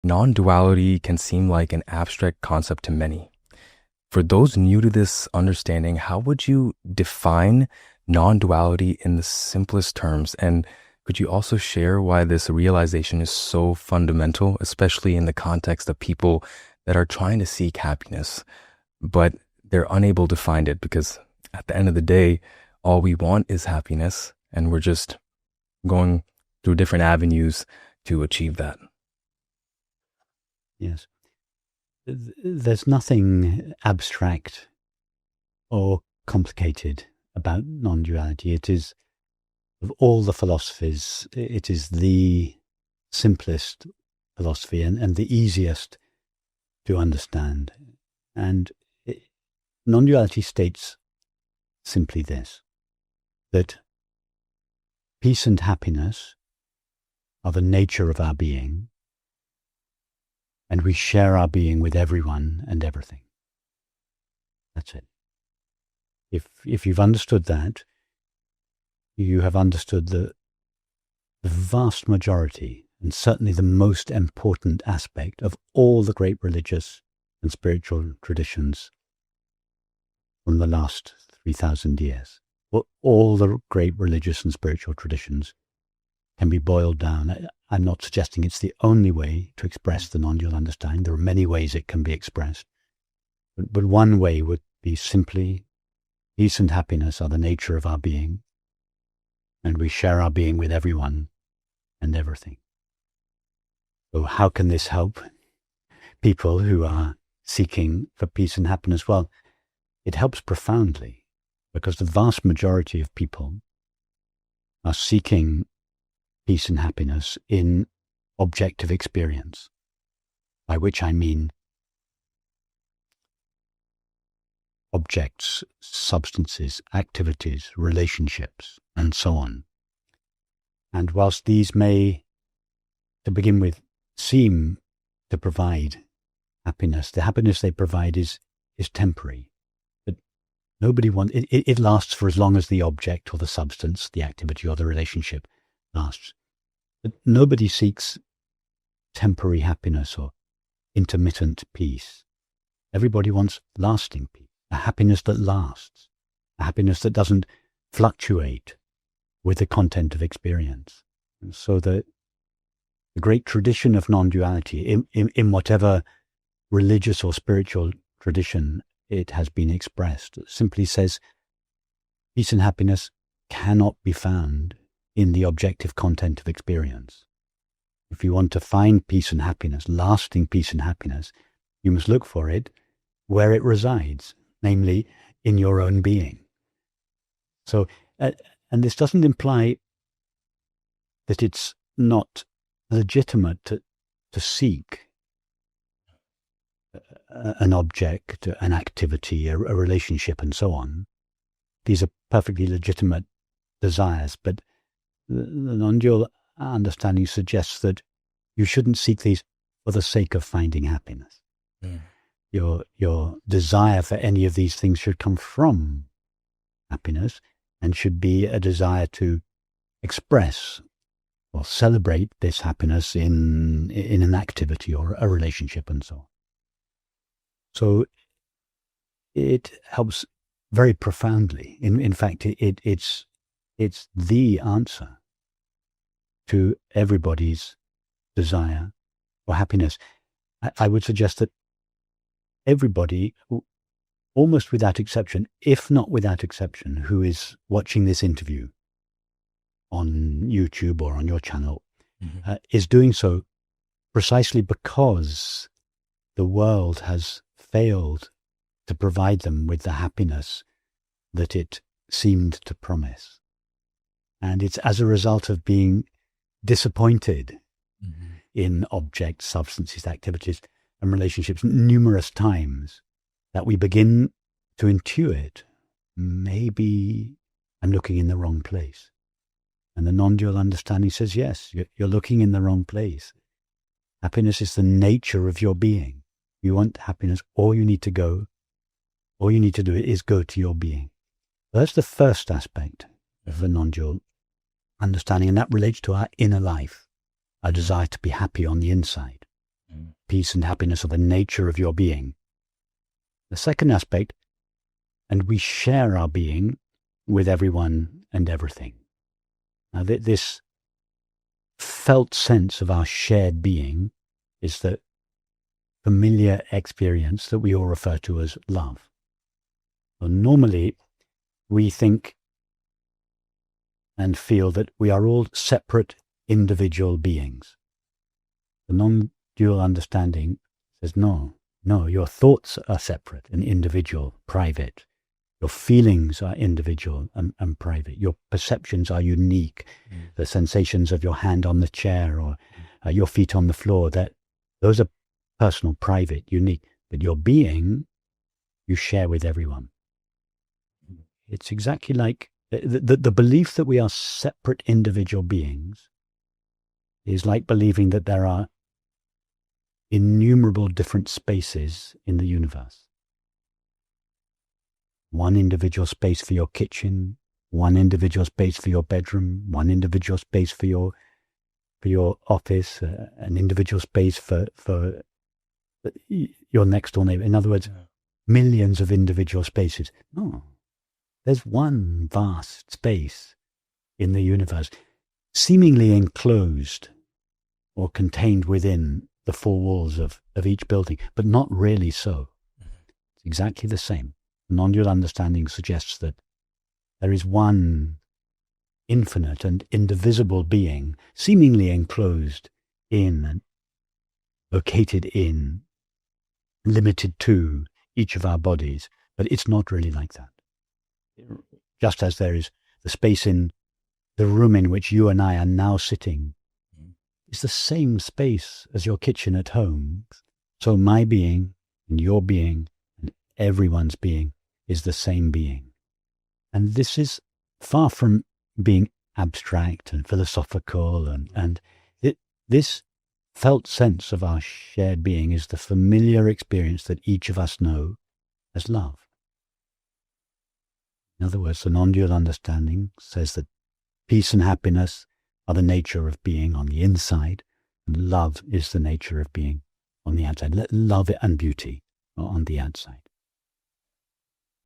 non-duality can seem like an abstract concept to many. For those new to this understanding, how would you define non-duality in the simplest terms? And could you also share why this realization is so fundamental, especially in the context of people that are trying to seek happiness, but they're unable to find it because at the end of the day, all we want is happiness, and we're just going through different avenues to achieve that. Yes. There's nothing abstract or complicated about non-duality. It is, of all the philosophies, it is the simplest philosophy and the easiest to understand. And non-duality states simply this, that peace and happiness are the nature of our being, and we share our being with everyone and everything. That's it. If you've understood that, you have understood the vast majority, and certainly the most important aspect of all the great religious and spiritual traditions from the last 3,000 years. Well, all the great religious and spiritual traditions can be boiled down. I'm not suggesting it's the only way to express the non-dual understanding. There are many ways it can be expressed. But one way would be simply, peace and happiness are the nature of our being, and we share our being with everyone and everything. So how can this help people who are seeking for peace and happiness? Well, it helps profoundly, because the vast majority of people are seeking peace and happiness in objective experience, by which I mean objects, substances, activities, relationships, and so on. And whilst these may, to begin with, seem to provide happiness, the happiness they provide is temporary. But nobody wants it lasts for as long as the object or the substance, the activity or the relationship lasts. But nobody seeks temporary happiness or intermittent peace. Everybody wants lasting peace, a happiness that lasts, a happiness that doesn't fluctuate with the content of experience. And so the great tradition of non-duality, in whatever religious or spiritual tradition it has been expressed, simply says peace and happiness cannot be found in the objective content of experience. If you want to find peace and happiness, lasting peace and happiness, you must look for it where it resides, namely in your own being. So, and this doesn't imply that it's not legitimate to seek an object, an activity, a relationship, and so on. These are perfectly legitimate desires, but the non-dual understanding suggests that you shouldn't seek these for the sake of finding happiness. Mm. Your desire for any of these things should come from happiness and should be a desire to express or celebrate this happiness in an activity or a relationship and so on. So it helps very profoundly. In fact, it's the answer to everybody's desire for happiness. I would suggest that everybody, almost without exception, if not without exception, who is watching this interview on YouTube or on your channel, is doing so precisely because the world has failed to provide them with the happiness that it seemed to promise. And it's as a result of being disappointed in objects, substances, activities, and relationships numerous times that we begin to intuit, maybe I'm looking in the wrong place. And the non-dual understanding says, yes, you're looking in the wrong place. Happiness is the nature of your being. You want happiness, all you need to do is go to your being. That's the first aspect of the non-dual understanding, and that relates to our inner life, our desire to be happy on the inside. peace and happiness are the nature of your being. The second aspect, and we share our being with everyone and everything. Now, this felt sense of our shared being is the familiar experience that we all refer to as love. Well, normally, we think and feel that we are all separate individual beings. The non-dual understanding says, no, your thoughts are separate and individual, private. Your feelings are individual and private. Your perceptions are unique. The sensations of your hand on the chair or your feet on the floor, those are personal, private, unique. But your being, you share with everyone. It's exactly like the belief that we are separate individual beings is like believing that there are innumerable different spaces in the universe. One individual space for your kitchen, one individual space for your bedroom, one individual space for your office, an individual space for your next door neighbor. In other words, millions of individual spaces. No, there's one vast space in the universe, seemingly enclosed or contained within the four walls of each building, but not really so. It's exactly the same. Non-dual understanding suggests that there is one infinite and indivisible being, seemingly enclosed in and located in, limited to each of our bodies, but it's not really like that. Just as there is the space in the room in which you and I are now sitting, is the same space as your kitchen at home, so my being and your being and everyone's being is the same being. And this is far from being abstract and philosophical, and this felt sense of our shared being is the familiar experience that each of us know as love. In other words, the non-dual understanding says that peace and happiness are the nature of being on the inside, and love is the nature of being on the outside. Love and beauty are on the outside.